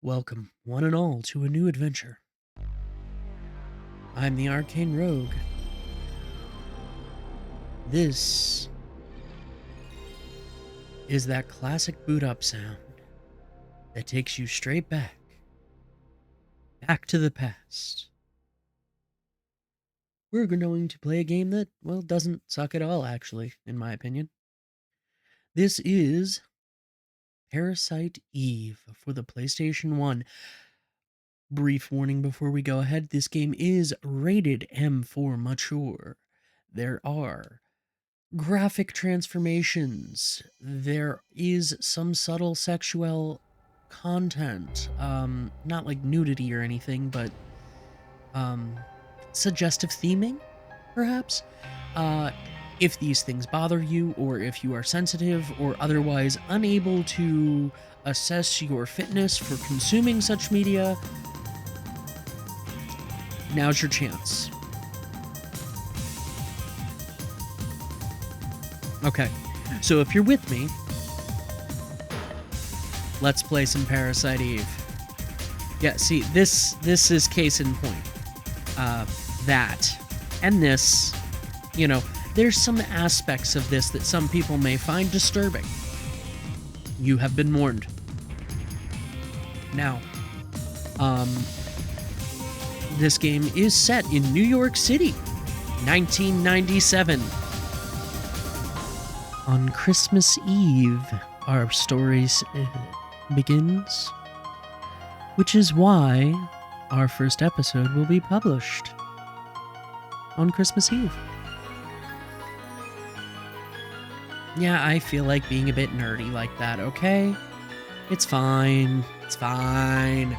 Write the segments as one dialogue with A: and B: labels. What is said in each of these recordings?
A: Welcome, one and all, to a new adventure. I'm the Arcane Rogue. This is that classic boot up sound that takes you straight back to the past. We're going to play a game that, well, doesn't suck at all, actually, in my opinion. This is Parasite Eve for the PlayStation 1. Brief warning before we go ahead, this game is rated M for mature. There are graphic transformations. There is some subtle sexual content. Not like nudity or anything, but suggestive theming, perhaps. If these things bother you, or if you are sensitive or otherwise unable to assess your fitness for consuming such media, now's your chance. Okay, so if you're with me, let's play some Parasite Eve. Yeah, see, this is case in point. That. And this, there's some aspects of this that some people may find disturbing. You have been warned. Now, this game is set in New York City, 1997. On Christmas Eve, our story begins, which is why our first episode will be published on Christmas Eve. Yeah, I feel like being a bit nerdy like that, okay? It's fine. It's fine.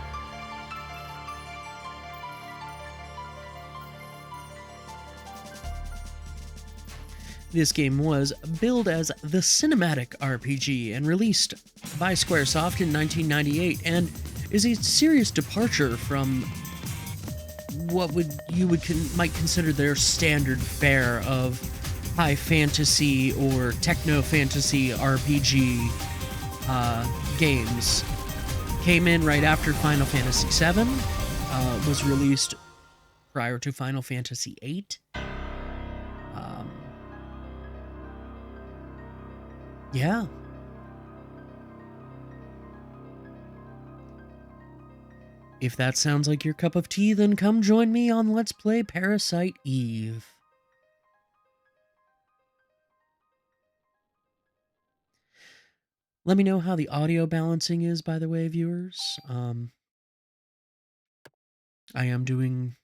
A: This game was billed as the Cinematic RPG and released by Squaresoft in 1998, and is a serious departure from what you might consider their standard fare of high fantasy or techno fantasy RPG games. Came in right after Final Fantasy VII, was released prior to Final Fantasy VIII. Yeah. If that sounds like your cup of tea, then come join me on Let's Play Parasite Eve. Let me know how the audio balancing is, by the way, viewers. I am doing...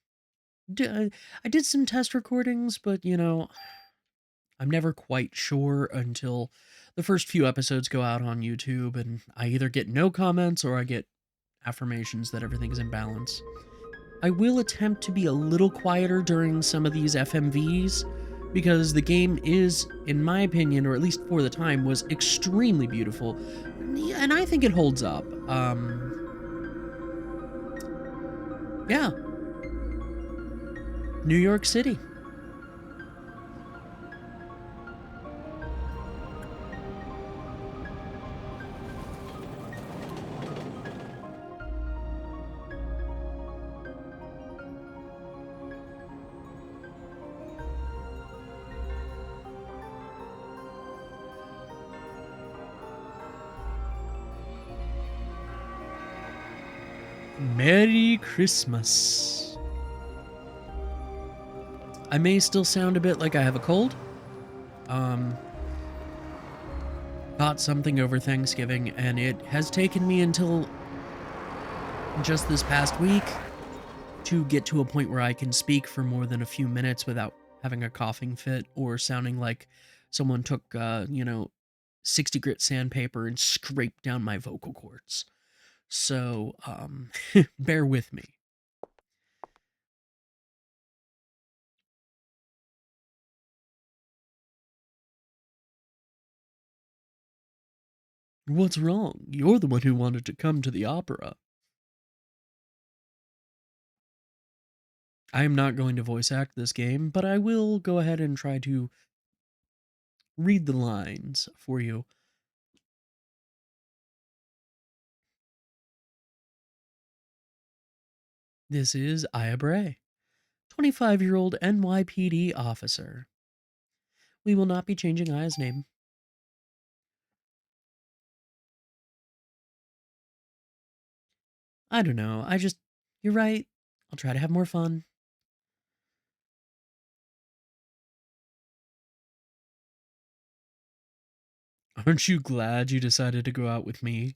A: I did some test recordings, but, I'm never quite sure until the first few episodes go out on YouTube, and I either get no comments or I get affirmations that everything is in balance. I will attempt to be a little quieter during some of these FMVs, because the game is, in my opinion, or at least for the time, was extremely beautiful, and I think it holds up. Yeah. New York City. Merry Christmas. I may still sound a bit like I have a cold. Caught something over Thanksgiving, and it has taken me until just this past week to get to a point where I can speak for more than a few minutes without having a coughing fit or sounding like someone took, 60 grit sandpaper and scraped down my vocal cords. So, bear with me. What's wrong? You're the one who wanted to come to the opera. I am not going to voice act this game, but I will go ahead and try to read the lines for you. This is Aya Brea, 25-year-old NYPD officer. We will not be changing Aya's name. I don't know. You're right. I'll try to have more fun. Aren't you glad you decided to go out with me?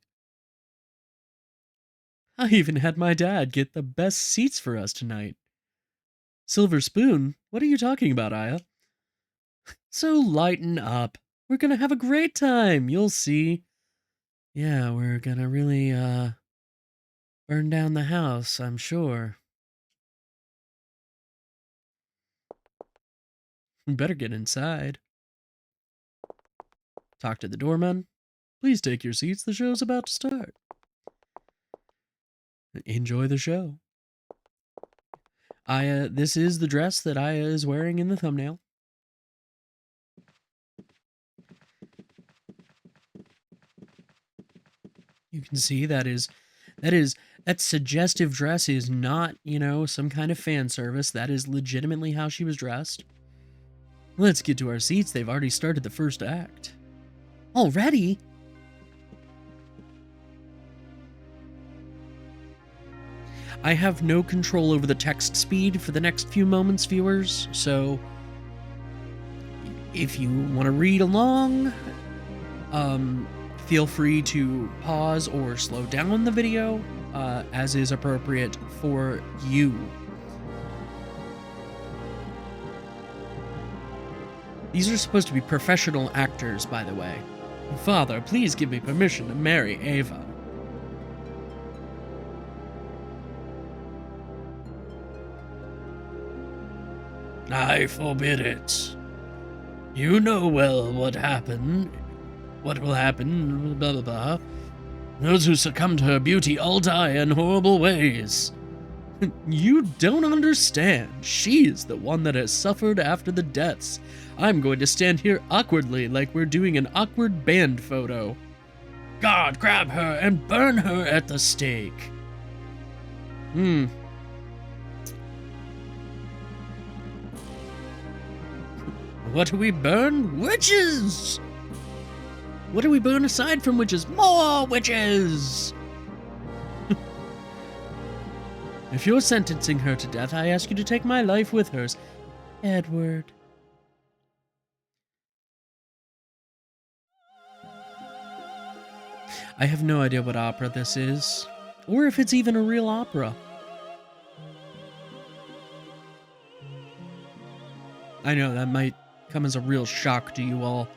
A: I even had my dad get the best seats for us tonight. Silver spoon? What are you talking about, Aya? So lighten up. We're gonna have a great time, you'll see. Yeah, we're gonna really, burn down the house, I'm sure. We better get inside. Talk to the doorman. Please take your seats, the show's about to start. Enjoy the show. Aya, this is the dress that Aya is wearing in the thumbnail. You can see that suggestive dress is not, some kind of fan service. That is legitimately how she was dressed. Let's get to our seats. They've already started the first act. Already? I have no control over the text speed for the next few moments, viewers, so if you want to read along, feel free to pause or slow down the video, as is appropriate for you. These are supposed to be professional actors, by the way. Father, please give me permission to marry Ava. I forbid it. You know well what will happen, blah blah blah. Those who succumb to her beauty all die in horrible ways. You don't understand. She is the one that has suffered after the deaths. I'm going to stand here awkwardly like we're doing an awkward band photo. God, grab her and burn her at the stake. What do we burn? Witches! What do we burn aside from witches? More witches! If you're sentencing her to death, I ask you to take my life with hers. Edward. I have no idea what opera this is, or if it's even a real opera. I know that might come as a real shock to you all,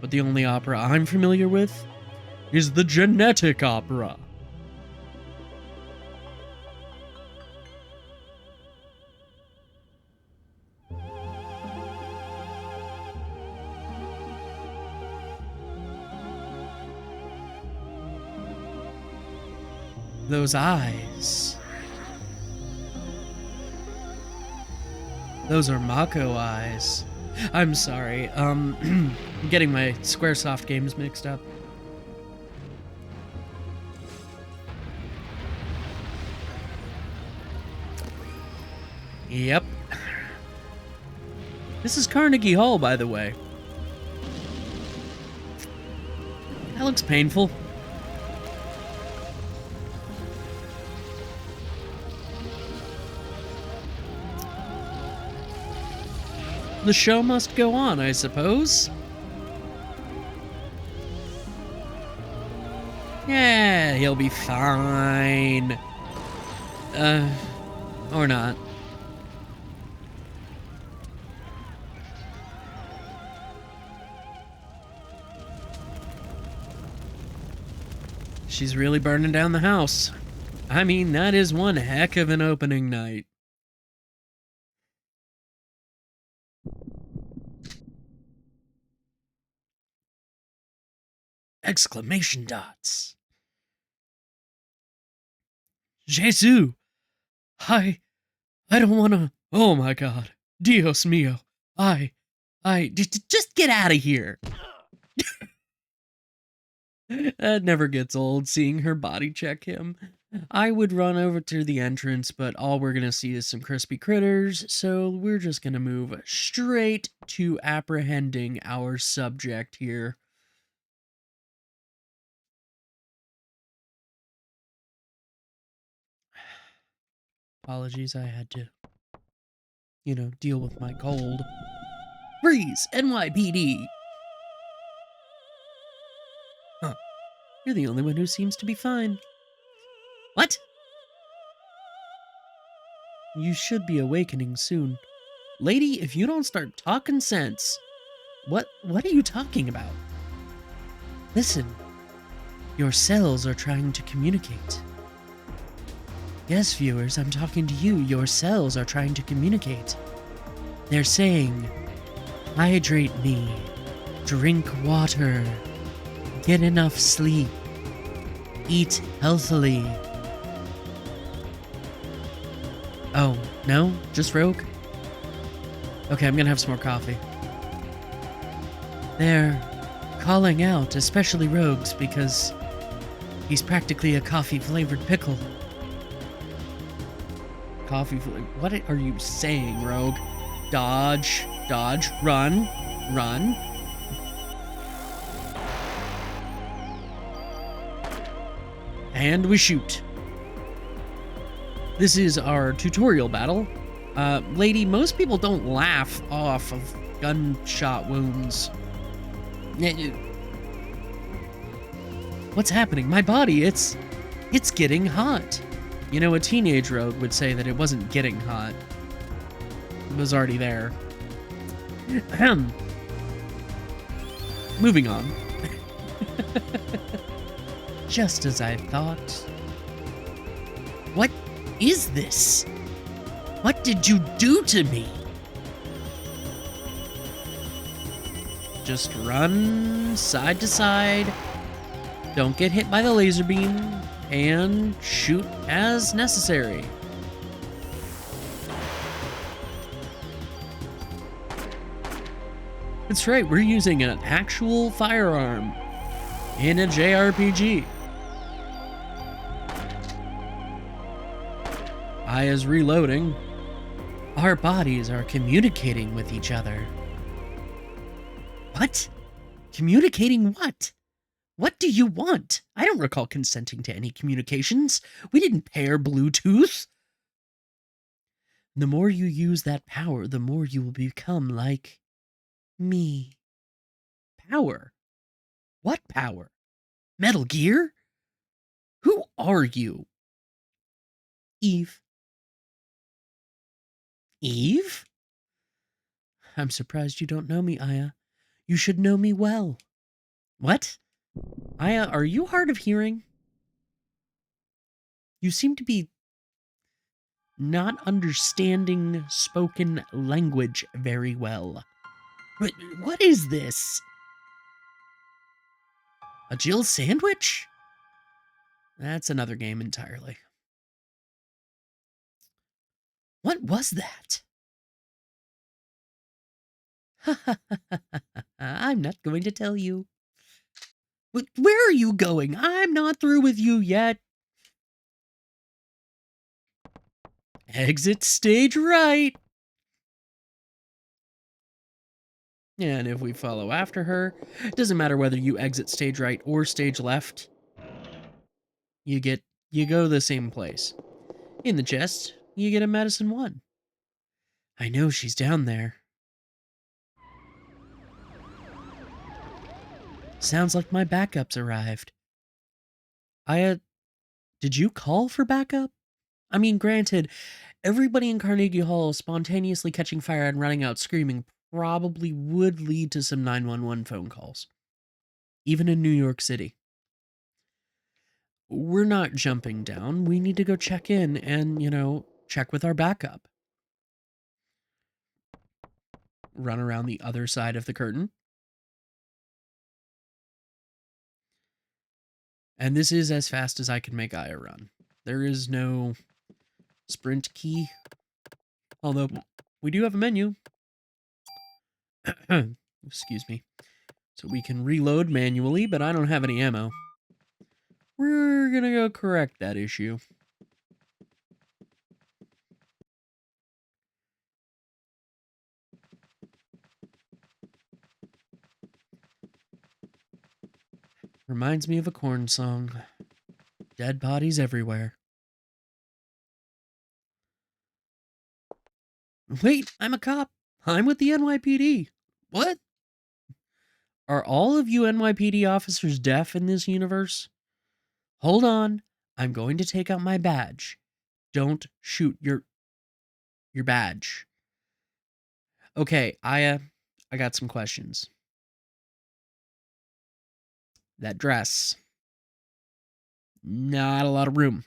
A: but the only opera I'm familiar with is the genetic opera. Those eyes. Those are Mako eyes. I'm sorry, I'm getting my Squaresoft games mixed up. Yep. This is Carnegie Hall, by the way. That looks painful. The show must go on, I suppose. Yeah, he'll be fine. Or not. She's really burning down the house. I mean, that is one heck of an opening night. Exclamation dots. Jesus! I don't wanna... Oh my god. Dios mio. Just get out of here. That never gets old, seeing her body check him. I would run over to the entrance, but all we're gonna see is some crispy critters, so we're just gonna move straight to apprehending our subject here. Apologies, I had to, deal with my cold. Freeze! NYPD! Huh. You're the only one who seems to be fine. What? You should be awakening soon. Lady, if you don't start talking sense, what are you talking about? Listen, your cells are trying to communicate. Yes, viewers, I'm talking to you. Your cells are trying to communicate. They're saying, hydrate me, drink water, get enough sleep, eat healthily. Oh, no? Just Rogue? Okay, I'm gonna have some more coffee. They're calling out, especially Rogues, because he's practically a coffee-flavored pickle. What are you saying, Rogue? Dodge, dodge, run, run. And we shoot. This is our tutorial battle. Lady, most people don't laugh off of gunshot wounds. What's happening? My body, it's getting hot. You know, a teenage Rogue would say that it wasn't getting hot. It was already there. Moving on. Just as I thought. What is this? What did you do to me? Just run side to side. Don't get hit by the laser beam. And shoot as necessary. That's right, we're using an actual firearm in a JRPG. Aya's reloading. Our bodies are communicating with each other. What? Communicating what? What do you want? I don't recall consenting to any communications. We didn't pair Bluetooth. The more you use that power, the more you will become like me. Power? What power? Metal Gear? Who are you? Eve. Eve? I'm surprised you don't know me, Aya. You should know me well. What? Aya, are you hard of hearing? You seem to be not understanding spoken language very well. What is this? A Jill sandwich? That's another game entirely. What was that? I'm not going to tell you. But where are you going? I'm not through with you yet. Exit stage right. And if we follow after her, it doesn't matter whether you exit stage right or stage left. You go to the same place. In the chest, you get a medicine 1. I know she's down there. Sounds like my backup's arrived. Did you call for backup? I mean, granted, everybody in Carnegie Hall spontaneously catching fire and running out screaming probably would lead to some 911 phone calls. Even in New York City. We're not jumping down. We need to go check in and, check with our backup. Run around the other side of the curtain. And this is as fast as I can make Aya run. There is no sprint key. Although, we do have a menu. Excuse me. So we can reload manually, but I don't have any ammo. we're gonna go correct that issue. Reminds me of a Korn song. Dead bodies everywhere. Wait, I'm a cop. I'm with the NYPD. What? Are all of you NYPD officers deaf in this universe? Hold on. I'm going to take out my badge. Don't shoot your badge. Okay, Aya, I got some questions. That dress. Not a lot of room.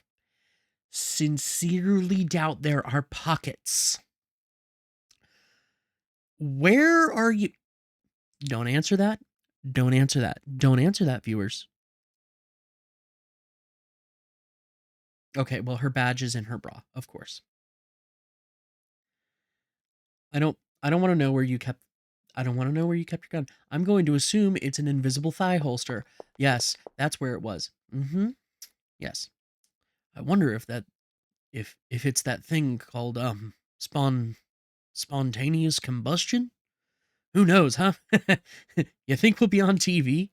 A: Sincerely doubt there are pockets. Where are you? Don't answer that. Don't answer that. Don't answer that, viewers. Okay, well, her badge is in her bra, of course. I don't want to know where you kept I don't want to know where you kept your gun. I'm going to assume it's an invisible thigh holster. Yes, that's where it was. Mm-hmm. Yes. I wonder if that if it's that thing called spontaneous combustion? Who knows, huh? You think we'll be on TV?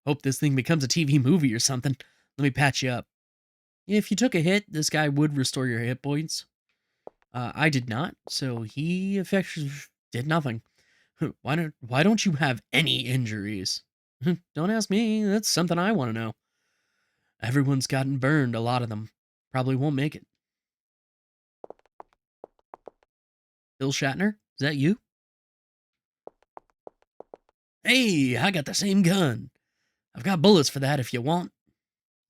A: Hope this thing becomes a TV movie or something. Let me patch you up. If you took a hit, this guy would restore your hit points. I did not, so he effectively did nothing. Why don't you have any injuries? Don't ask me. That's something I want to know. Everyone's gotten burned, a lot of them. Probably won't make it. Bill Shatner? Is that you? Hey, I got the same gun. I've got bullets for that if you want.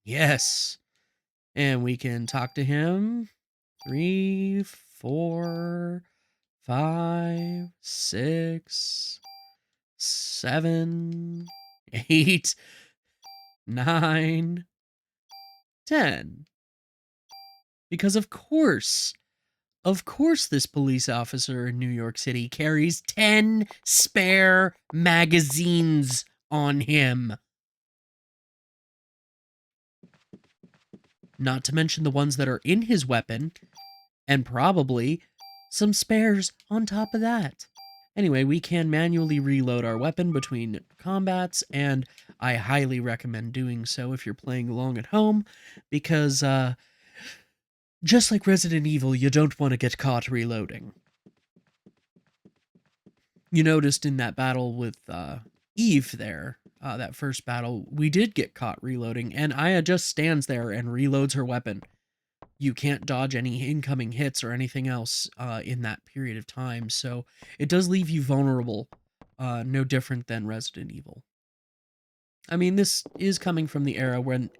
A: Yes. And we can talk to him. 3, 4, 5, 6, 7, 8, 9, 10. Because of course this police officer in New York City carries 10 spare magazines on him. Not to mention the ones that are in his weapon, and probably some spares on top of that. Anyway, we can manually reload our weapon between combats, and I highly recommend doing so if you're playing along at home, because just like Resident Evil, you don't want to get caught reloading. You noticed in that battle with Eve there, that first battle, we did get caught reloading, and Aya just stands there and reloads her weapon. You can't dodge any incoming hits or anything else in that period of time, so it does leave you vulnerable, no different than Resident Evil. I mean, this is coming from the era when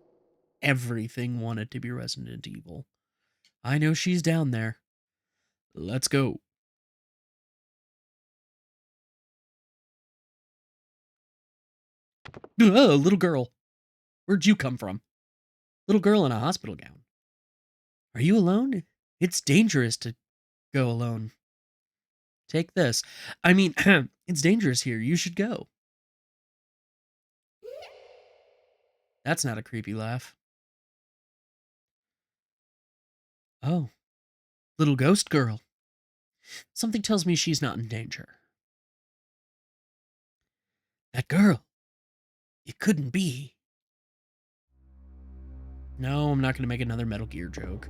A: everything wanted to be Resident Evil. I know she's down there. Let's go. Little girl. Where'd you come from? Little girl in a hospital gown. Are you alone? It's dangerous to go alone. Take this. I mean, it's dangerous here. You should go. That's not a creepy laugh. Oh, little ghost girl. Something tells me she's not in danger. That girl. It couldn't be. No, I'm not going to make another Metal Gear joke.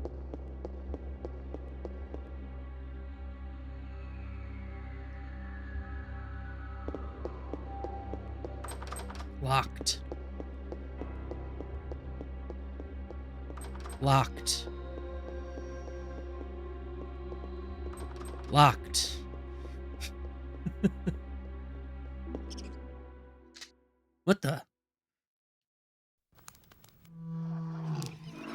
A: Locked. Locked. Locked. What the?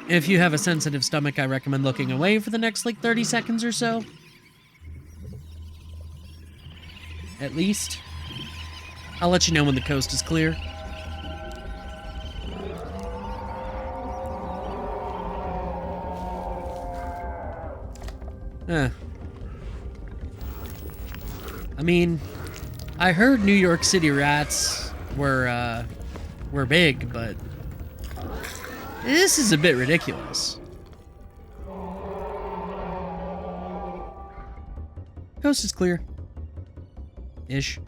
A: If you have a sensitive stomach, I recommend looking away for the next, 30 seconds or so. At least. I'll let you know when the coast is clear. I mean, I heard New York City rats were big, but This is a bit ridiculous. Coast is clear. Ish.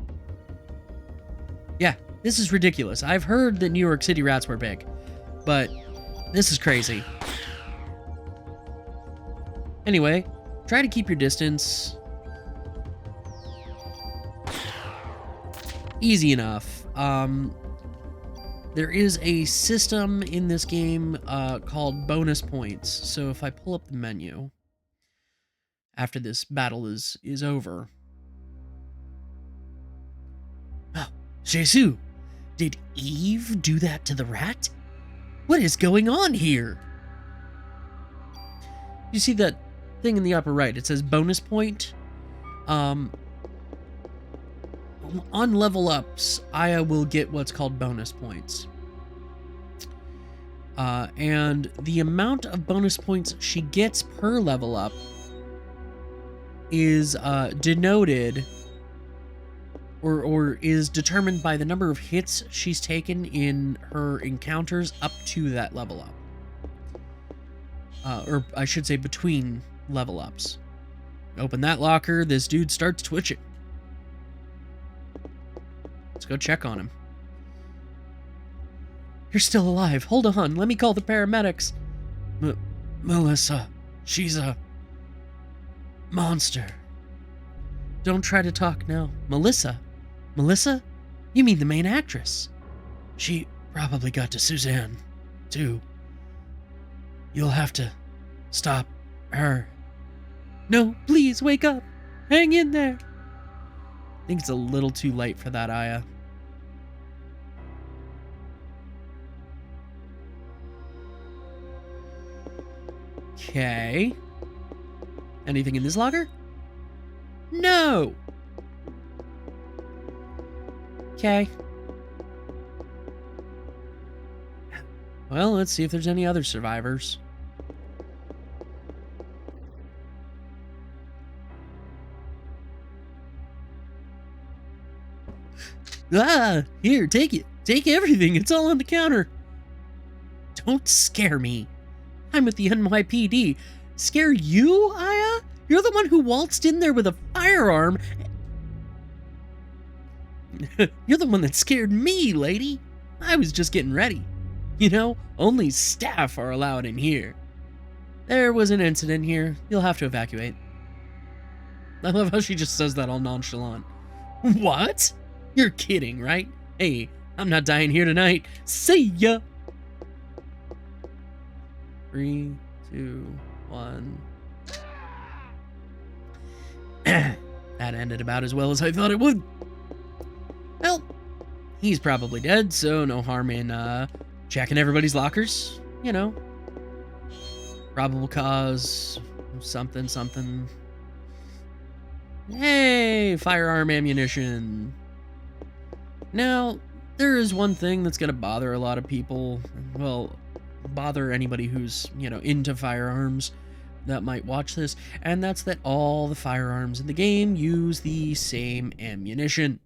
A: Yeah, this is ridiculous. I've heard that New York City rats were big, but this is crazy. Anyway, try to keep your distance. Easy enough. There is a system in this game called bonus points. So if I pull up the menu after this battle is over. Oh, Jesus, did Eve do that to the rat? What is going on here? You see that thing in the upper right? It says bonus point. On level ups, Aya will get what's called bonus points. And the amount of bonus points she gets per level up is denoted or is determined by the number of hits she's taken in her encounters up to that level up. Or I should say between level ups. Open that locker, this dude starts twitching. Let's go check on him. You're still alive. Hold on. Let me call the paramedics. Melissa, she's a monster. Don't try to talk now. Melissa? Melissa? You mean the main actress? She probably got to Suzanne, too. You'll have to stop her. No, please, wake up. Hang in there. I think it's a little too late for that, Aya. Okay. Anything in this locker? No! Okay. Well, let's see if there's any other survivors. Ah, here, take it. Take everything. It's all on the counter. Don't scare me. I'm with the NYPD. Scare you, Aya? You're the one who waltzed in there with a firearm. You're the one that scared me, lady. I was just getting ready. You know, only staff are allowed in here. There was an incident here. You'll have to evacuate. I love how she just says that all nonchalant. What? You're kidding, right? Hey, I'm not dying here tonight. See ya! 3, 2, 1. That ended about as well as I thought it would. Well, he's probably dead, so no harm in checking everybody's lockers. You know. Probable cause, something. Hey, firearm ammunition. Now, there is one thing that's going to bother a lot of people. Well, bother anybody who's, you know, into firearms that might watch this, and that's that all the firearms in the game use the same ammunition.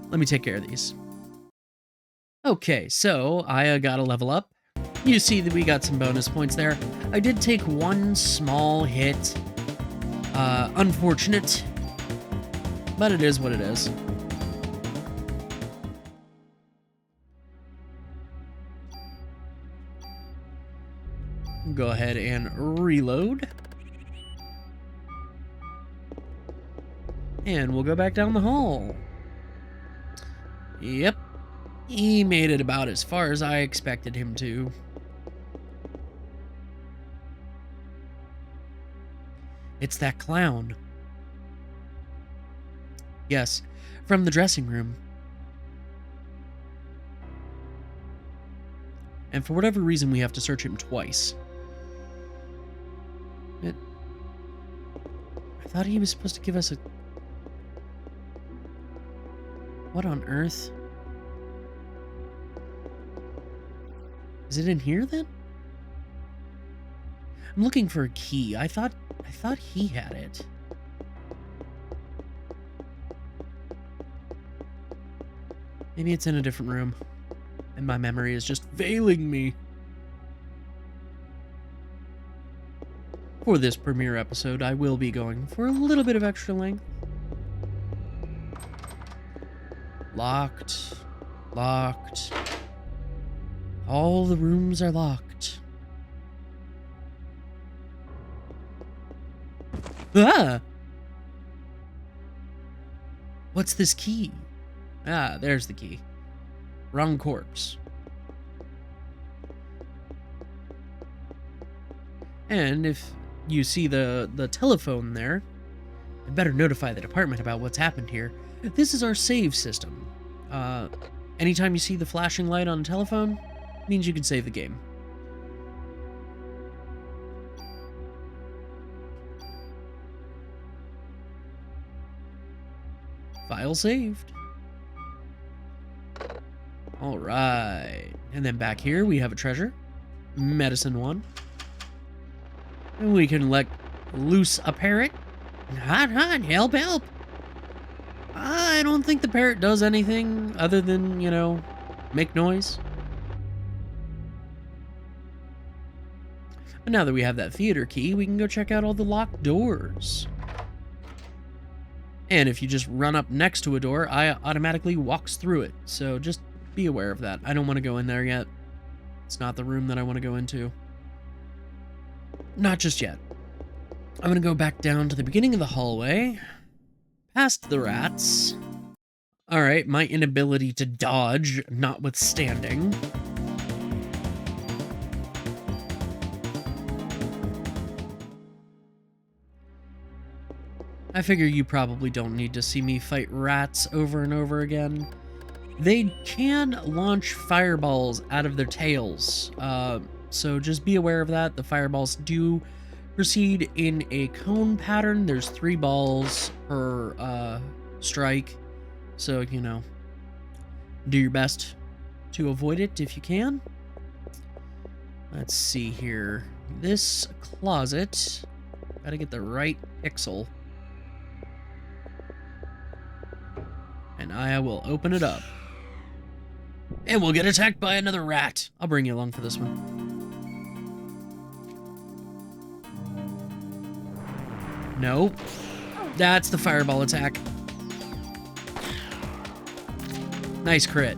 A: Let me take care of these. Okay, so Aya got a level up. You see that we got some bonus points there. I did take one small hit. Unfortunate, but it is what it is. Go ahead and reload. And we'll go back down the hall. Yep. He made it about as far as I expected him to. It's that clown. Yes, from the dressing room. And for whatever reason, we have to search him twice. I thought he was supposed to give us a... What on earth? Is it in here then? I'm looking for a key. I thought he had it. Maybe it's in a different room. and my memory is just failing me. For this premiere episode, I will be going for a little bit of extra length. Locked. Locked. All the rooms are locked. Ah! What's this key? Ah, there's the key. Wrong corpse. And if you see the telephone there, I'd better notify the department about what's happened here. This is our save system. Anytime you see the flashing light on a telephone, means you can save the game. File saved. All right. And then back here we have a treasure. Medicine 1. And we can let loose a parrot. Hot, hot, help, help. I don't think the parrot does anything other than, you know, make noise. But now that we have that theater key, we can go check out all the locked doors. And if you just run up next to a door, Aya automatically walks through it. So just be aware of that. I don't want to go in there yet. It's not the room that I want to go into. Not just yet. I'm going to go back down to the beginning of the hallway. Past the rats. Alright, my inability to dodge notwithstanding. I figure you probably don't need to see me fight rats over and over again. They can launch fireballs out of their tails, so just be aware of that. The fireballs do proceed in a cone pattern. There's 3 balls per strike, so, you know, do your best to avoid it if you can. Let's see here. This closet, gotta get the right pixel. And Aya will open it up. And we'll get attacked by another rat. I'll bring you along for this one. Nope. That's the fireball attack. Nice crit.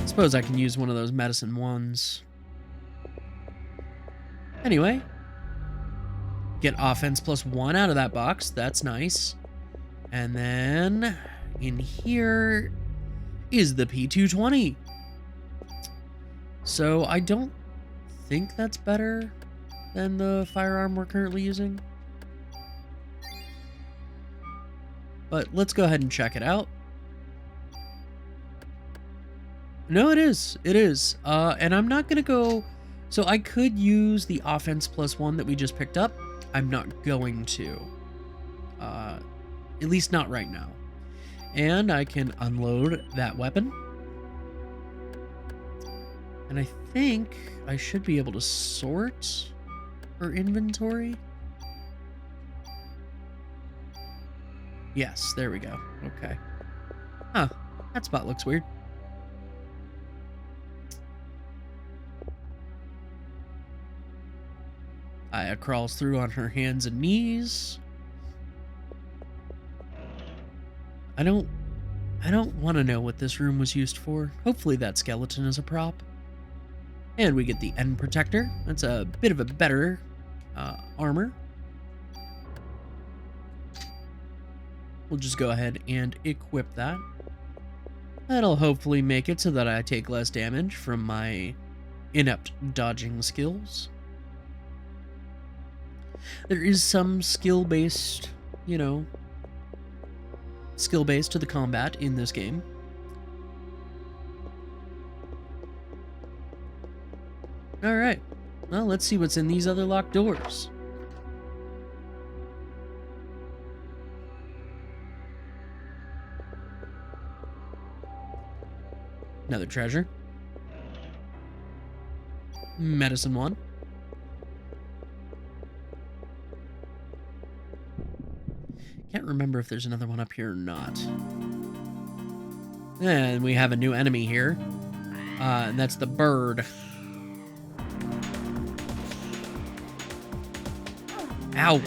A: Suppose I can use one of those medicine ones. Anyway. Get offense +1 out of that box. That's nice. And then in here is the P220. So I don't think that's better than the firearm we're currently using. But let's go ahead and check it out. No, it is. It is. And I'm not going to go... So I could use the offense +1 that we just picked up. I'm not going to. At least not right now. And I can unload that weapon. And I think I should be able to sort for inventory. Yes, there we go. Okay. Huh. That spot looks weird. Aya crawls through on her hands and knees. I don't want to know what this room was used for. Hopefully that skeleton is a prop. And we get the end protector. That's a bit of a better armor. We'll just go ahead and equip that. That'll hopefully make it so that I take less damage from my inept dodging skills. There is some skill-based, you know, skill-based to the combat in this game. Alright, well, let's see what's in these other locked doors. Another treasure. Medicine 1. Can't remember if there's another one up here or not. And we have a new enemy here. And that's the bird. Ow.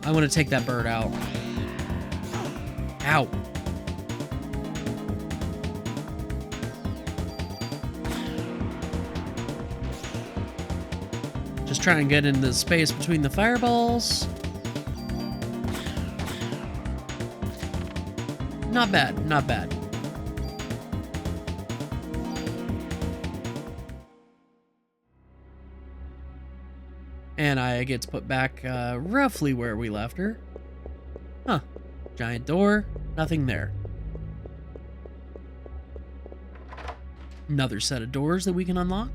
A: I want to take that bird out. Ow. Just try and get into the space between the fireballs. Not bad, not bad. And Aya gets put back roughly where we left her. Huh. Giant door, nothing there. Another set of doors that we can unlock.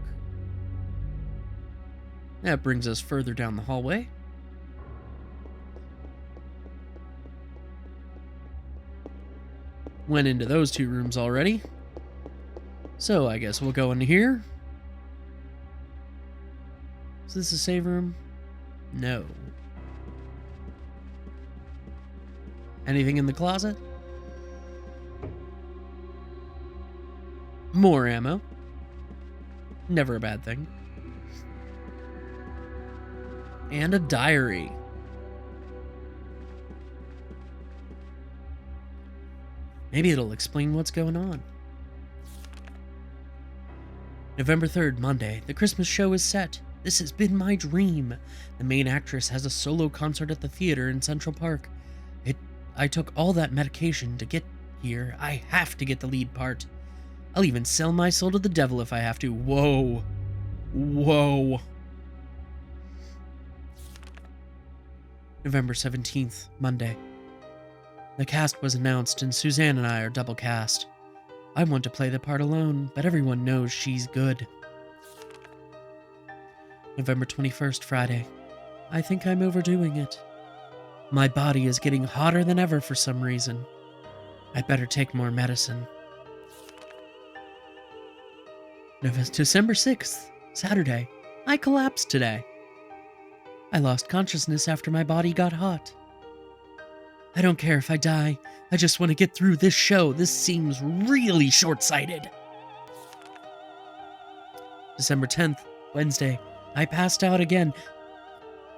A: That brings us further down the hallway. Went into those two rooms already. So I guess we'll go into here. Is this a save room? No. Anything in the closet? More ammo. Never a bad thing. And a diary. Maybe it'll explain what's going on. November 3rd, Monday. The Christmas show is set. This has been my dream. The main actress has a solo concert at the theater in Central Park. I took all that medication to get here. I have to get the lead part. I'll even sell my soul to the devil if I have to. Whoa. Whoa. November 17th, Monday. The cast was announced and Suzanne and I are double cast. I want to play the part alone, but everyone knows she's good. November 21st, Friday. I think I'm overdoing it. My body is getting hotter than ever for some reason. I better take more medicine. December 6th, Saturday. I collapsed today. I lost consciousness after my body got hot. I don't care if I die. I just want to get through this show. This seems really short-sighted. December 10th, Wednesday. I passed out again.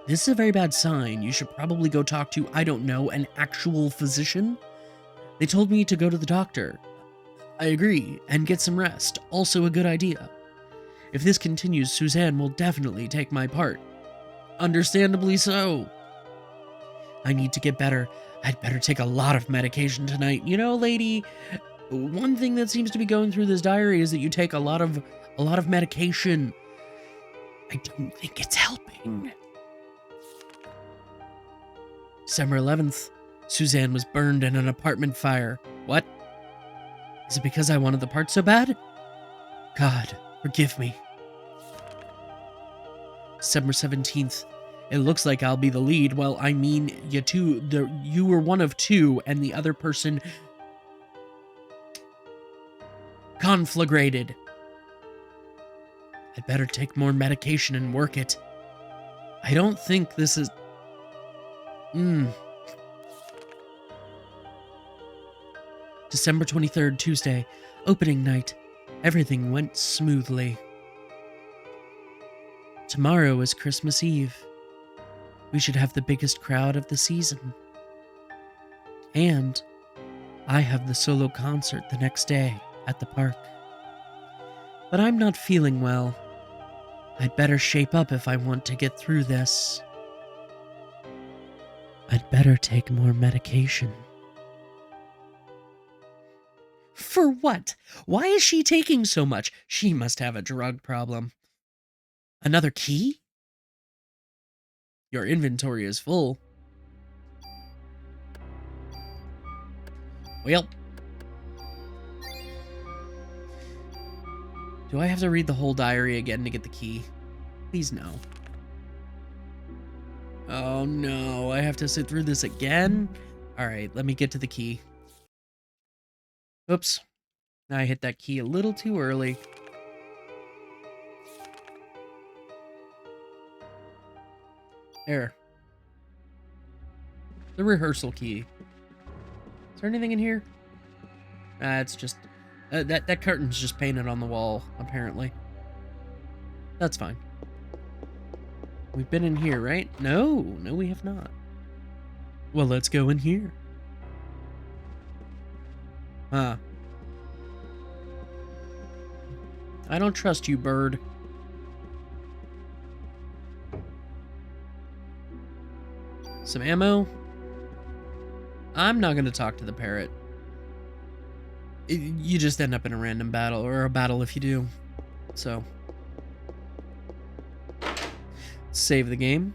A: This is a very bad sign. You should probably go talk to, I don't know, an actual physician. They told me to go to the doctor. I agree, and get some rest. Also a good idea. If this continues, Suzanne will definitely take my part. Understandably so. I need to get better. I'd better take a lot of medication tonight. You know, lady, one thing that seems to be going through this diary is that you take a lot of medication. I don't think it's helping. December 11th, Suzanne was burned in an apartment fire. What? Is it because I wanted the part so bad? God, forgive me. December 17th. It looks like I'll be the lead. Well, I mean, you were one of two, and the other person conflagrated. I'd better take more medication and work it. I don't think this is... December 23rd, Tuesday. Opening night. Everything went smoothly. Tomorrow is Christmas Eve. We should have the biggest crowd of the season. And I have the solo concert the next day at the park. But I'm not feeling well. I'd better shape up if I want to get through this. I'd better take more medication. For what? Why is she taking so much? She must have a drug problem. Another key? Your inventory is full. Well. Do I have to read the whole diary again to get the key? Please no. Oh no, I have to sit through this again? Alright, let me get to the key. Oops. I hit that key a little too early. There. The rehearsal key. Is there anything in here? It's just that curtain's just painted on the wall, apparently. That's fine. We've been in here, right? No, we have not. Well, let's go in here. Huh. I don't trust you, bird. Some ammo. I'm not going to talk to the parrot. You just end up in a random battle, or a battle if you do. So, save the game.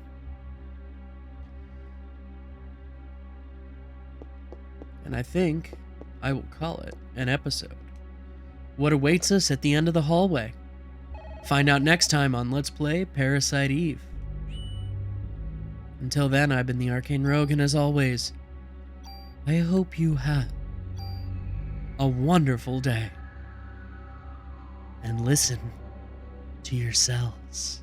A: And I think I will call it an episode. What awaits us at the end of the hallway? Find out next time on Let's Play Parasite Eve. Until then, I've been the Arcane Rogue, and as always, I hope you have a wonderful day. And listen to yourselves.